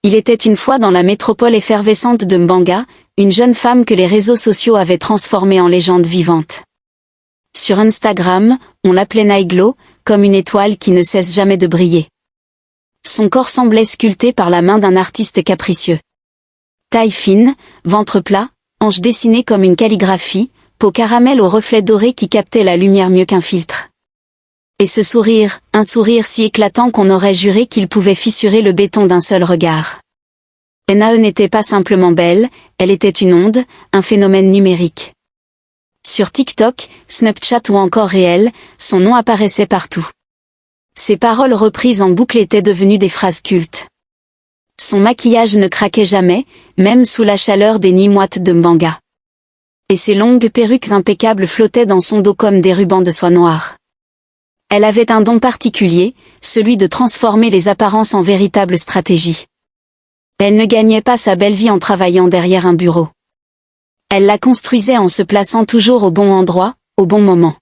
Il était une fois dans la métropole effervescente de Mbanga, une jeune femme que les réseaux sociaux avaient transformée en légende vivante. Sur Instagram, on l'appelait Naiglo, comme une étoile qui ne cesse jamais de briller. Son corps semblait sculpté par la main d'un artiste capricieux. Taille fine, ventre plat, hanches dessinées comme une calligraphie, peau caramel aux reflets dorés qui captaient la lumière mieux qu'un filtre. Et ce sourire, un sourire si éclatant qu'on aurait juré qu'il pouvait fissurer le béton d'un seul regard. Nae n'était pas simplement belle, elle était une onde, un phénomène numérique. Sur TikTok, Snapchat ou encore Réel, son nom apparaissait partout. Ses paroles reprises en boucle étaient devenues des phrases cultes. Son maquillage ne craquait jamais, même sous la chaleur des nuits moites de Mbanga. Et ses longues perruques impeccables flottaient dans son dos comme des rubans de soie noire. Elle avait un don particulier, celui de transformer les apparences en véritable stratégie. Elle ne gagnait pas sa belle vie en travaillant derrière un bureau. Elle la construisait en se plaçant toujours au bon endroit, au bon moment.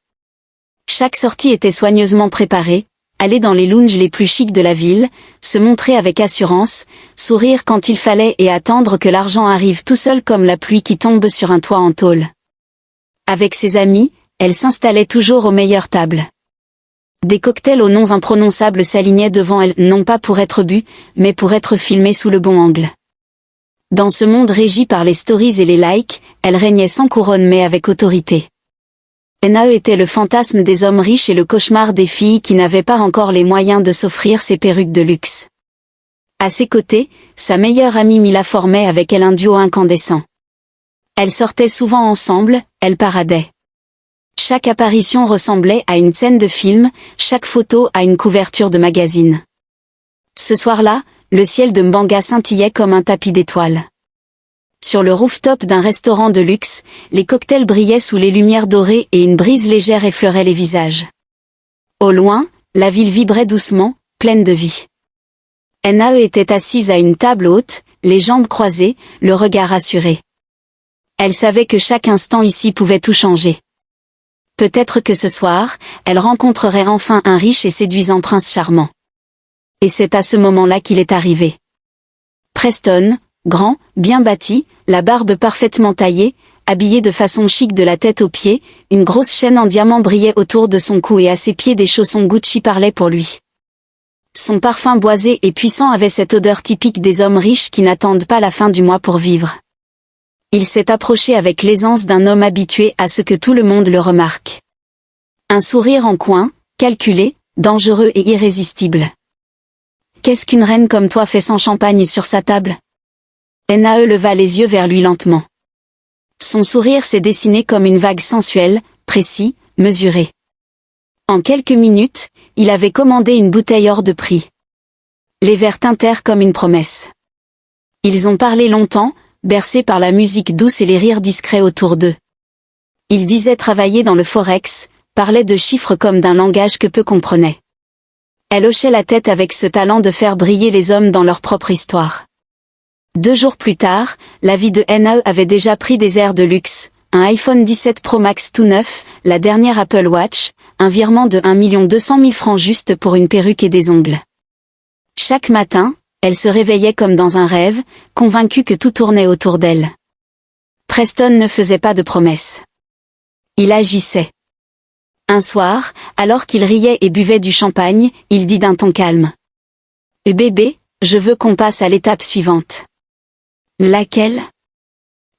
Chaque sortie était soigneusement préparée, aller dans les lounges les plus chics de la ville, se montrer avec assurance, sourire quand il fallait et attendre que l'argent arrive tout seul comme la pluie qui tombe sur un toit en tôle. Avec ses amis, elle s'installait toujours aux meilleures tables. Des cocktails aux noms imprononçables s'alignaient devant elle, non pas pour être bu, mais pour être filmés sous le bon angle. Dans ce monde régi par les stories et les likes, elle régnait sans couronne mais avec autorité. Nae était le fantasme des hommes riches et le cauchemar des filles qui n'avaient pas encore les moyens de s'offrir ces perruques de luxe. À ses côtés, sa meilleure amie Mila formait avec elle un duo incandescent. Elles sortaient souvent ensemble, elles paradaient. Chaque apparition ressemblait à une scène de film, chaque photo à une couverture de magazine. Ce soir-là, le ciel de Mbanga scintillait comme un tapis d'étoiles. Sur le rooftop d'un restaurant de luxe, les cocktails brillaient sous les lumières dorées et une brise légère effleurait les visages. Au loin, la ville vibrait doucement, pleine de vie. Nae était assise à une table haute, les jambes croisées, le regard assuré. Elle savait que chaque instant ici pouvait tout changer. Peut-être que ce soir, elle rencontrerait enfin un riche et séduisant prince charmant. Et c'est à ce moment-là qu'il est arrivé. Preston, grand, bien bâti, la barbe parfaitement taillée, habillé de façon chic de la tête aux pieds, une grosse chaîne en diamant brillait autour de son cou et à ses pieds des chaussons Gucci parlaient pour lui. Son parfum boisé et puissant avait cette odeur typique des hommes riches qui n'attendent pas la fin du mois pour vivre. Il s'est approché avec l'aisance d'un homme habitué à ce que tout le monde le remarque. Un sourire en coin, calculé, dangereux et irrésistible. Qu'est-ce qu'une reine comme toi fait sans champagne sur sa table? Nae leva les yeux vers lui lentement. Son sourire s'est dessiné comme une vague sensuelle, précis, mesuré. En quelques minutes, il avait commandé une bouteille hors de prix. Les verres tintèrent comme une promesse. Ils ont parlé longtemps, bercés par la musique douce et les rires discrets autour d'eux. Il disait travailler dans le forex, parlait de chiffres comme d'un langage que peu comprenaient. Elle hochait la tête avec ce talent de faire briller les hommes dans leur propre histoire. 2 jours plus tard, la vie de Nae avait déjà pris des airs de luxe, un iPhone 17 Pro Max tout neuf, la dernière Apple Watch, un virement de 1 200 000 francs juste pour une perruque et des ongles. Chaque matin, elle se réveillait comme dans un rêve, convaincue que tout tournait autour d'elle. Preston ne faisait pas de promesses. Il agissait. Un soir, alors qu'il riait et buvait du champagne, il dit d'un ton calme. « Bébé, je veux qu'on passe à l'étape suivante. » « Laquelle ? » ?»«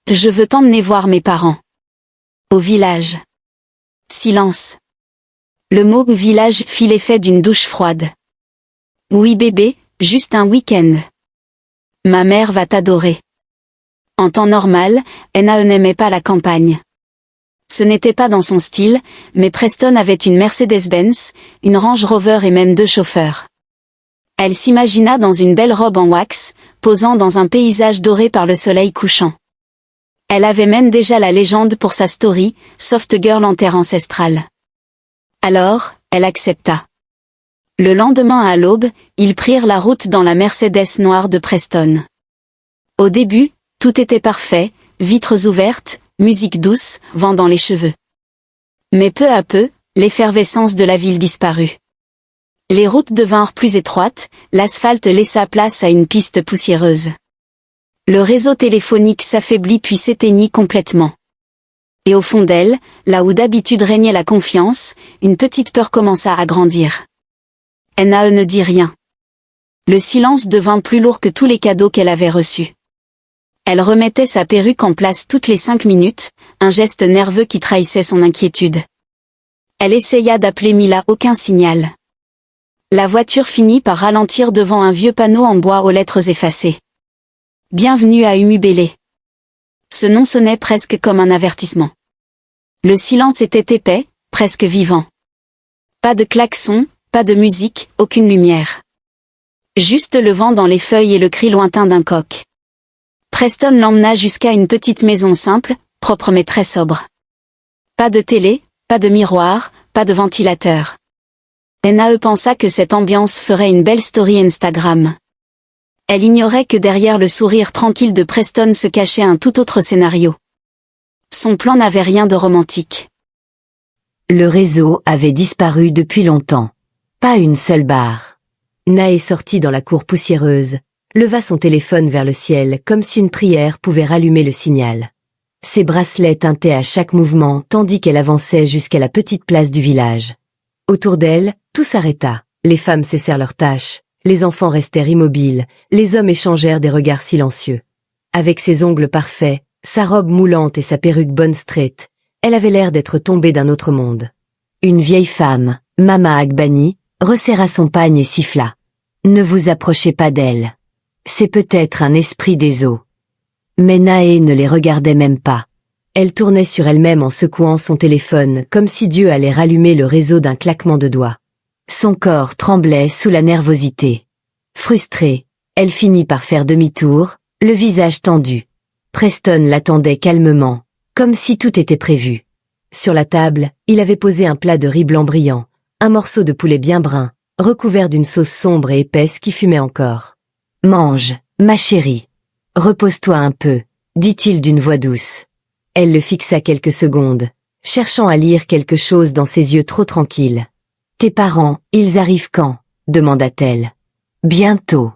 Je veux t'emmener voir mes parents. » »« Au village. » Silence. Le mot « village » fit l'effet d'une douche froide. « Oui bébé, juste un week-end. Ma mère va t'adorer. » En temps normal, Nae n'aimait pas la campagne. Ce n'était pas dans son style, mais Preston avait une Mercedes-Benz, une Range Rover et même 2 chauffeurs. Elle s'imagina dans une belle robe en wax, posant dans un paysage doré par le soleil couchant. Elle avait même déjà la légende pour sa story, Soft Girl en terre ancestrale. Alors, elle accepta. Le lendemain à l'aube, ils prirent la route dans la Mercedes noire de Preston. Au début, tout était parfait, vitres ouvertes, musique douce, vent dans les cheveux. Mais peu à peu, l'effervescence de la ville disparut. Les routes devinrent plus étroites, l'asphalte laissa place à une piste poussiéreuse. Le réseau téléphonique s'affaiblit puis s'éteignit complètement. Et au fond d'elle, là où d'habitude régnait la confiance, une petite peur commença à grandir. Nae ne dit rien. Le silence devint plus lourd que tous les cadeaux qu'elle avait reçus. Elle remettait sa perruque en place toutes les 5 minutes, un geste nerveux qui trahissait son inquiétude. Elle essaya d'appeler Mila, aucun signal. La voiture finit par ralentir devant un vieux panneau en bois aux lettres effacées. Bienvenue à Umubele. Ce nom sonnait presque comme un avertissement. Le silence était épais, presque vivant. Pas de klaxon, pas de musique, aucune lumière. Juste le vent dans les feuilles et le cri lointain d'un coq. Preston l'emmena jusqu'à une petite maison simple, propre mais très sobre. Pas de télé, pas de miroir, pas de ventilateur. Nae pensa que cette ambiance ferait une belle story Instagram. Elle ignorait que derrière le sourire tranquille de Preston se cachait un tout autre scénario. Son plan n'avait rien de romantique. Le réseau avait disparu depuis longtemps. Pas une seule barre. Nae sortit dans la cour poussiéreuse, leva son téléphone vers le ciel comme si une prière pouvait rallumer le signal. Ses bracelets tintaient à chaque mouvement tandis qu'elle avançait jusqu'à la petite place du village. Autour d'elle, tout s'arrêta. Les femmes cessèrent leurs tâches, les enfants restèrent immobiles, les hommes échangèrent des regards silencieux. Avec ses ongles parfaits, sa robe moulante et sa perruque bonne straight, elle avait l'air d'être tombée d'un autre monde. Une vieille femme, Mama Agbani, resserra son pagne et siffla. « Ne vous approchez pas d'elle. C'est peut-être un esprit des eaux. » Mais Nae ne les regardait même pas. Elle tournait sur elle-même en secouant son téléphone comme si Dieu allait rallumer le réseau d'un claquement de doigts. Son corps tremblait sous la nervosité. Frustrée, elle finit par faire demi-tour, le visage tendu. Preston l'attendait calmement, comme si tout était prévu. Sur la table, il avait posé un plat de riz blanc brillant, un morceau de poulet bien brun, recouvert d'une sauce sombre et épaisse qui fumait encore. « Mange, ma chérie. Repose-toi un peu, dit-il d'une voix douce. Elle le fixa quelques secondes, cherchant à lire quelque chose dans ses yeux trop tranquilles. « Tes parents, ils arrivent quand ?» demanda-t-elle. « Bientôt. »«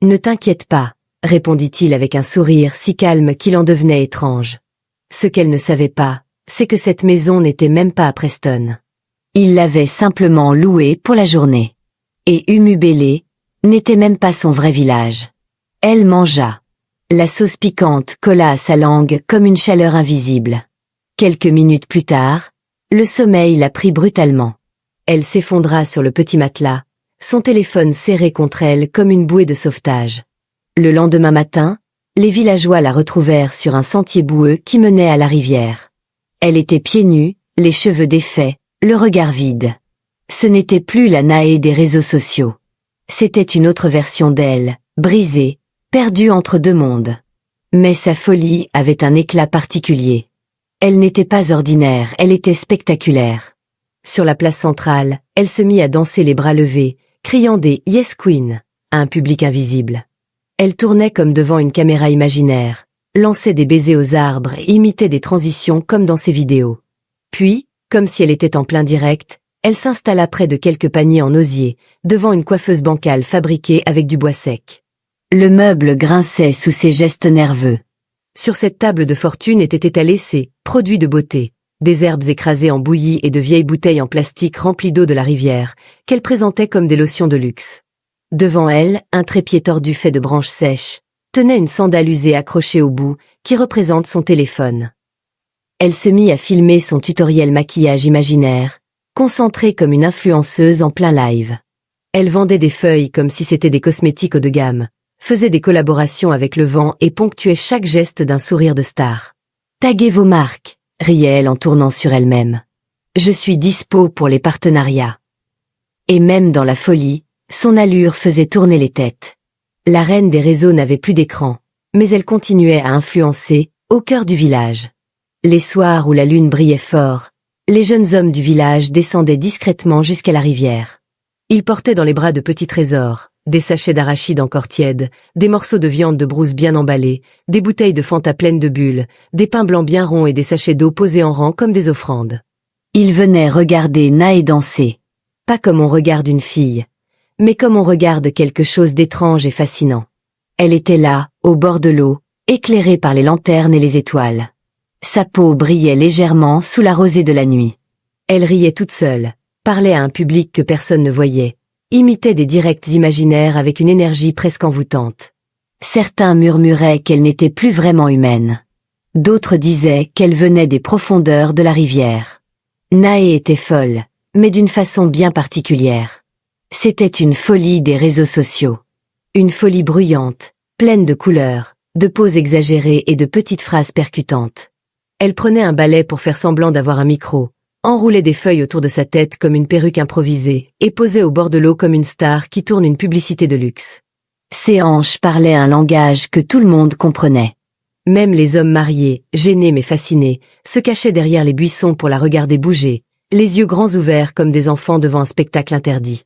Ne t'inquiète pas, » répondit-il avec un sourire si calme qu'il en devenait étrange. Ce qu'elle ne savait pas, c'est que cette maison n'était même pas à Preston. Il l'avait simplement louée pour la journée. Et Umubele n'était même pas son vrai village. Elle mangea. La sauce piquante colla à sa langue comme une chaleur invisible. Quelques minutes plus tard, le sommeil la prit brutalement. Elle s'effondra sur le petit matelas, son téléphone serré contre elle comme une bouée de sauvetage. Le lendemain matin, les villageois la retrouvèrent sur un sentier boueux qui menait à la rivière. Elle était pieds nus, les cheveux défaits, le regard vide. Ce n'était plus la Nae des réseaux sociaux. C'était une autre version d'elle, brisée, perdue entre deux mondes. Mais sa folie avait un éclat particulier. Elle n'était pas ordinaire, elle était spectaculaire. Sur la place centrale, elle se mit à danser les bras levés, criant des « Yes Queen » à un public invisible. Elle tournait comme devant une caméra imaginaire, lançait des baisers aux arbres et imitait des transitions comme dans ses vidéos. Puis, comme si elle était en plein direct, elle s'installa près de quelques paniers en osier, devant une coiffeuse bancale fabriquée avec du bois sec. Le meuble grinçait sous ses gestes nerveux. Sur cette table de fortune étaient étalés ses « produits de beauté », des herbes écrasées en bouillie et de vieilles bouteilles en plastique remplies d'eau de la rivière, qu'elle présentait comme des lotions de luxe. Devant elle, un trépied tordu fait de branches sèches, tenait une sandale usée accrochée au bout, qui représente son téléphone. Elle se mit à filmer son tutoriel maquillage imaginaire, concentrée comme une influenceuse en plein live. Elle vendait des feuilles comme si c'était des cosmétiques haut de gamme, faisait des collaborations avec le vent et ponctuait chaque geste d'un sourire de star. « Taguez vos marques », riait-elle en tournant sur elle-même. « Je suis dispo pour les partenariats. » Et même dans la folie, son allure faisait tourner les têtes. La reine des réseaux n'avait plus d'écran, mais elle continuait à influencer, au cœur du village. Les soirs où la lune brillait fort, les jeunes hommes du village descendaient discrètement jusqu'à la rivière. Ils portaient dans les bras de petits trésors, des sachets d'arachides encore tièdes, des morceaux de viande de brousse bien emballés, des bouteilles de Fanta pleines de bulles, des pains blancs bien ronds et des sachets d'eau posés en rang comme des offrandes. Ils venaient regarder Nae danser. pas comme on regarde une fille, mais comme on regarde quelque chose d'étrange et fascinant. Elle était là, au bord de l'eau, éclairée par les lanternes et les étoiles. Sa peau brillait légèrement sous la rosée de la nuit. Elle riait toute seule, parlait à un public que personne ne voyait, imitait des directs imaginaires avec une énergie presque envoûtante. Certains murmuraient qu'elle n'était plus vraiment humaine. D'autres disaient qu'elle venait des profondeurs de la rivière. Naé était folle, mais d'une façon bien particulière. C'était une folie des réseaux sociaux. Une folie bruyante, pleine de couleurs, de poses exagérées et de petites phrases percutantes. Elle prenait un balai pour faire semblant d'avoir un micro, enroulait des feuilles autour de sa tête comme une perruque improvisée et posait au bord de l'eau comme une star qui tourne une publicité de luxe. Ses hanches parlaient un langage que tout le monde comprenait. Même les hommes mariés, gênés mais fascinés, se cachaient derrière les buissons pour la regarder bouger, les yeux grands ouverts comme des enfants devant un spectacle interdit.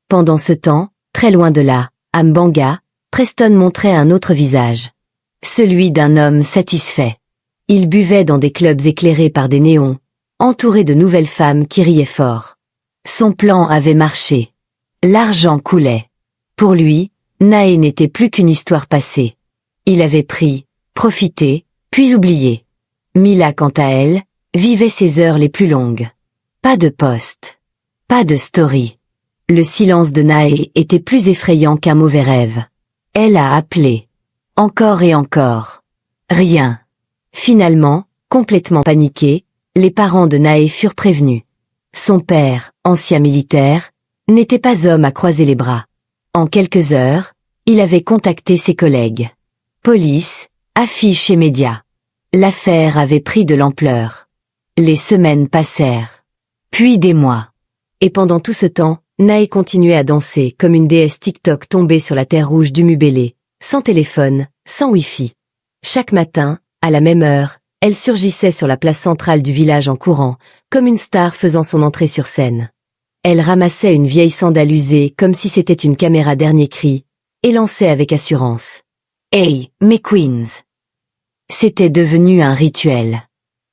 Pendant ce temps, très loin de là, à Mbanga, Preston montrait un autre visage. Celui d'un homme satisfait. Il buvait dans des clubs éclairés par des néons, entouré de nouvelles femmes qui riaient fort. Son plan avait marché. L'argent coulait. Pour lui, Naé n'était plus qu'une histoire passée. Il avait pris, profité, puis oublié. Mila, quant à elle, vivait ses heures les plus longues. Pas de post. Pas de story. Le silence de Naé était plus effrayant qu'un mauvais rêve. Elle a appelé. Encore et encore. Rien. Finalement, complètement paniqués, les parents de Naé furent prévenus. Son père, ancien militaire, n'était pas homme à croiser les bras. En quelques heures, il avait contacté ses collègues. Police, affiches et médias. L'affaire avait pris de l'ampleur. Les semaines passèrent. Puis des mois. Et pendant tout ce temps, Naé continuait à danser comme une déesse TikTok tombée sur la terre rouge du Mubélé, sans téléphone, sans Wi-Fi. Chaque matin, à la même heure, elle surgissait sur la place centrale du village en courant, comme une star faisant son entrée sur scène. Elle ramassait une vieille sandale usée comme si c'était une caméra dernier cri, et lançait avec assurance. « Hey, mes queens !» C'était devenu un rituel.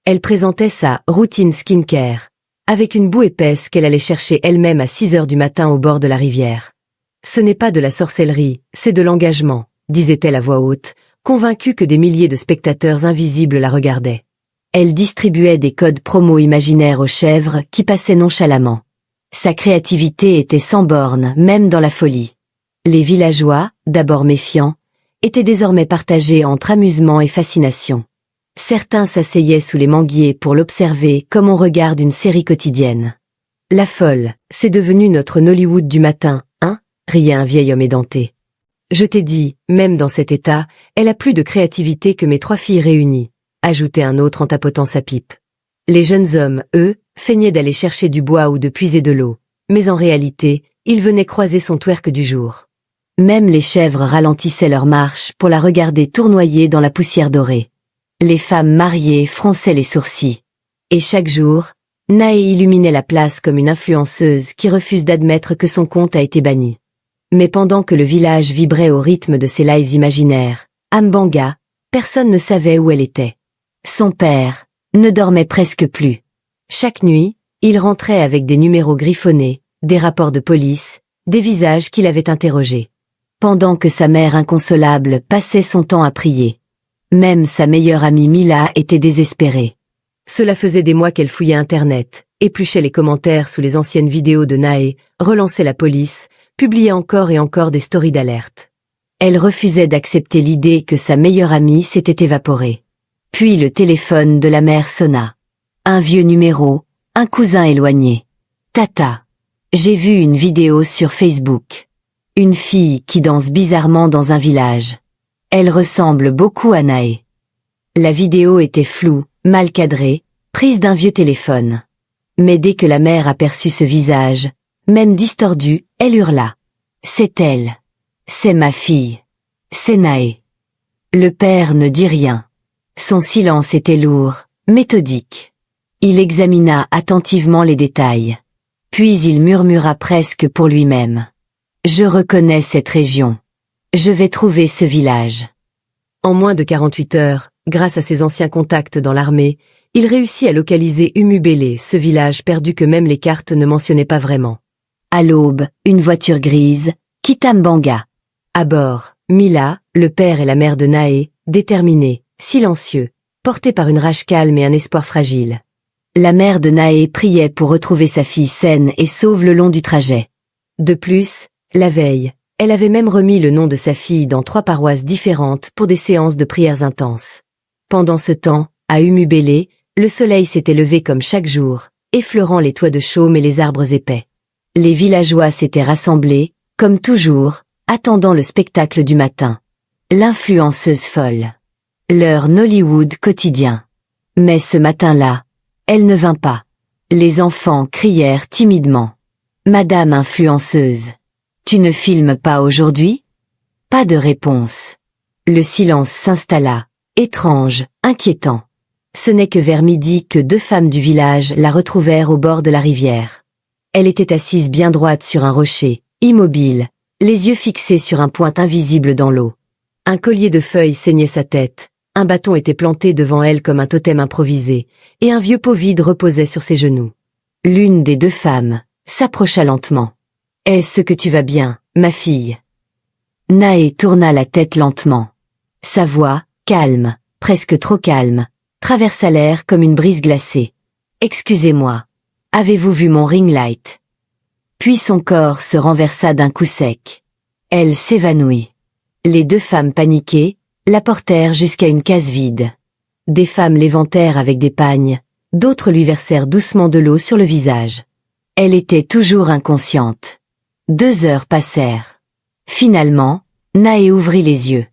Elle présentait sa « routine skincare », avec une boue épaisse qu'elle allait chercher elle-même à 6 heures du matin au bord de la rivière. « Ce n'est pas de la sorcellerie, c'est de l'engagement », disait-elle à voix haute, convaincue que des milliers de spectateurs invisibles la regardaient. Elle distribuait des codes promo imaginaires aux chèvres qui passaient nonchalamment. Sa créativité était sans borne, même dans la folie. Les villageois, d'abord méfiants, étaient désormais partagés entre amusement et fascination. Certains s'asseyaient sous les manguiers pour l'observer comme on regarde une série quotidienne. « La folle, c'est devenu notre Nollywood du matin, hein ?» riait un vieil homme édenté. « Je t'ai dit, même dans cet état, elle a plus de créativité que mes 3 filles réunies », ajoutait un autre en tapotant sa pipe. Les jeunes hommes, eux, feignaient d'aller chercher du bois ou de puiser de l'eau, mais en réalité, ils venaient croiser son twerk du jour. Même les chèvres ralentissaient leur marche pour la regarder tournoyer dans la poussière dorée. Les femmes mariées fronçaient les sourcils. Et chaque jour, Naé illuminait la place comme une influenceuse qui refuse d'admettre que son compte a été banni. Mais pendant que le village vibrait au rythme de ses lives imaginaires, à Mbanga, personne ne savait où elle était. Son père ne dormait presque plus. Chaque nuit, il rentrait avec des numéros griffonnés, des rapports de police, des visages qu'il avait interrogés. Pendant que sa mère inconsolable passait son temps à prier. Même sa meilleure amie Mila était désespérée. Cela faisait des mois qu'elle fouillait Internet, épluchait les commentaires sous les anciennes vidéos de Naé, relançait la police, publiait encore et encore des stories d'alerte. Elle refusait d'accepter l'idée que sa meilleure amie s'était évaporée. Puis le téléphone de la mère sonna. Un vieux numéro, un cousin éloigné. Tata. J'ai vu une vidéo sur Facebook. Une fille qui danse bizarrement dans un village. Elle ressemble beaucoup à Naé. La vidéo était floue, mal cadrée, prise d'un vieux téléphone. Mais dès que la mère aperçut ce visage, même distordu, elle hurla. « C'est elle. C'est ma fille. C'est Naé. » Le père ne dit rien. Son silence était lourd, méthodique. Il examina attentivement les détails. Puis il murmura presque pour lui-même. « Je reconnais cette région. Je vais trouver ce village. » En moins de 48 heures, grâce à ses anciens contacts dans l'armée, il réussit à localiser Umubélé, ce village perdu que même les cartes ne mentionnaient pas vraiment. À l'aube, une voiture grise quitta Mbanga. À bord, Mila, le père et la mère de Naé, déterminés, silencieux, portés par une rage calme et un espoir fragile. La mère de Naé priait pour retrouver sa fille saine et sauve le long du trajet. De plus, la veille, elle avait même remis le nom de sa fille dans 3 paroisses différentes pour des séances de prières intenses. Pendant ce temps, à Umubélé, le soleil s'était levé comme chaque jour, effleurant les toits de chaume et les arbres épais. Les villageois s'étaient rassemblés, comme toujours, attendant le spectacle du matin. L'influenceuse folle. Leur Nollywood quotidien. Mais ce matin-là, elle ne vint pas. Les enfants crièrent timidement. « Madame influenceuse, tu ne filmes pas aujourd'hui ?» Pas de réponse. Le silence s'installa, étrange, inquiétant. Ce n'est que vers midi que 2 femmes du village la retrouvèrent au bord de la rivière. Elle était assise bien droite sur un rocher, immobile, les yeux fixés sur un point invisible dans l'eau. Un collier de feuilles ceignait sa tête, un bâton était planté devant elle comme un totem improvisé, et un vieux pot vide reposait sur ses genoux. L'une des 2 femmes s'approcha lentement. « Est-ce que tu vas bien, ma fille ?» Naé tourna la tête lentement. Sa voix, calme, presque trop calme, traversa l'air comme une brise glacée. « Excusez-moi, avez-vous vu mon ring light ?» Puis son corps se renversa d'un coup sec. Elle s'évanouit. Les 2 femmes paniquées la portèrent jusqu'à une case vide. Des femmes l'éventèrent avec des pagnes, d'autres lui versèrent doucement de l'eau sur le visage. Elle était toujours inconsciente. 2 heures passèrent. Finalement, Naé ouvrit les yeux.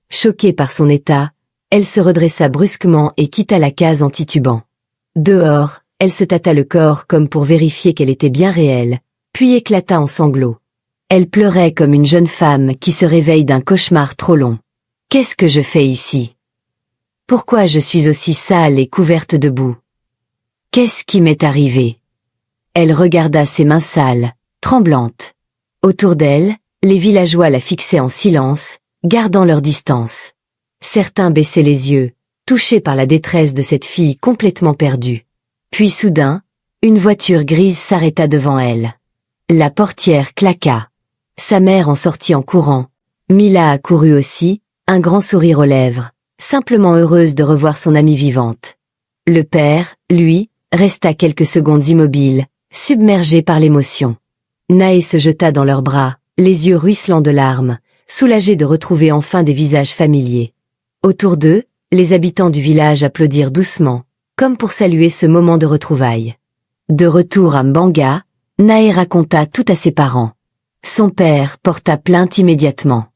Choquée par son état, elle se redressa brusquement et quitta la case en titubant. Dehors, elle se tâta le corps comme pour vérifier qu'elle était bien réelle, puis éclata en sanglots. Elle pleurait comme une jeune femme qui se réveille d'un cauchemar trop long. « Qu'est-ce que je fais ici ? Pourquoi je suis aussi sale et couverte de boue ? Qu'est-ce qui m'est arrivé ?» Elle regarda ses mains sales, tremblantes. Autour d'elle, les villageois la fixaient en silence, gardant leur distance. Certains baissaient les yeux, touchés par la détresse de cette fille complètement perdue. Puis soudain, une voiture grise s'arrêta devant elle. La portière claqua. Sa mère en sortit en courant. Mila accourut aussi, un grand sourire aux lèvres, simplement heureuse de revoir son amie vivante. Le père, lui, resta quelques secondes immobile, submergé par l'émotion. Naé se jeta dans leurs bras, les yeux ruisselants de larmes, soulagés de retrouver enfin des visages familiers. Autour d'eux, les habitants du village applaudirent doucement, comme pour saluer ce moment de retrouvailles. De retour à Mbanga, Naé raconta tout à ses parents. Son père porta plainte immédiatement.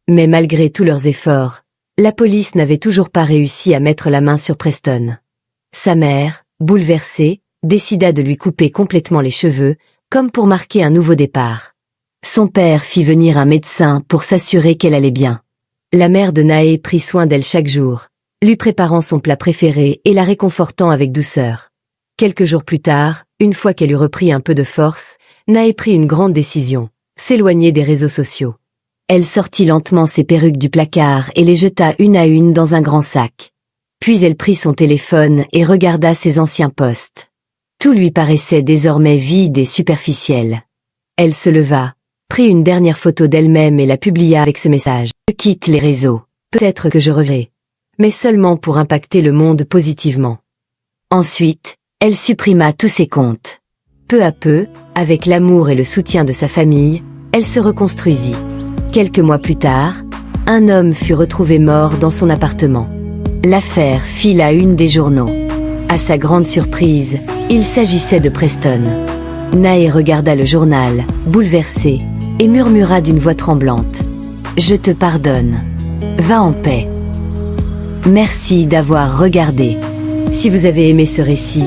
Mais malgré tous leurs efforts, la police n'avait toujours pas réussi à mettre la main sur Preston. Sa mère, bouleversée, décida de lui couper complètement les cheveux, comme pour marquer un nouveau départ. Son père fit venir un médecin pour s'assurer qu'elle allait bien. La mère de Naé prit soin d'elle chaque jour, lui préparant son plat préféré et la réconfortant avec douceur. Quelques jours plus tard, une fois qu'elle eut repris un peu de force, Naé prit une grande décision, s'éloigner des réseaux sociaux. Elle sortit lentement ses perruques du placard et les jeta une à une dans un grand sac. Puis elle prit son téléphone et regarda ses anciens posts. Tout lui paraissait désormais vide et superficiel. Elle se leva, prit une dernière photo d'elle-même et la publia avec ce message. « Je quitte les réseaux. Peut-être que je reviendrai. Mais seulement pour impacter le monde positivement. » Ensuite, elle supprima tous ses comptes. Peu à peu, avec l'amour et le soutien de sa famille, elle se reconstruisit. Quelques mois plus tard, un homme fut retrouvé mort dans son appartement. L'affaire fit la une des journaux. À sa grande surprise, il s'agissait de Preston. Naé regarda le journal, bouleversée, et murmura d'une voix tremblante. « Je te pardonne. Va en paix. » Merci d'avoir regardé. Si vous avez aimé ce récit,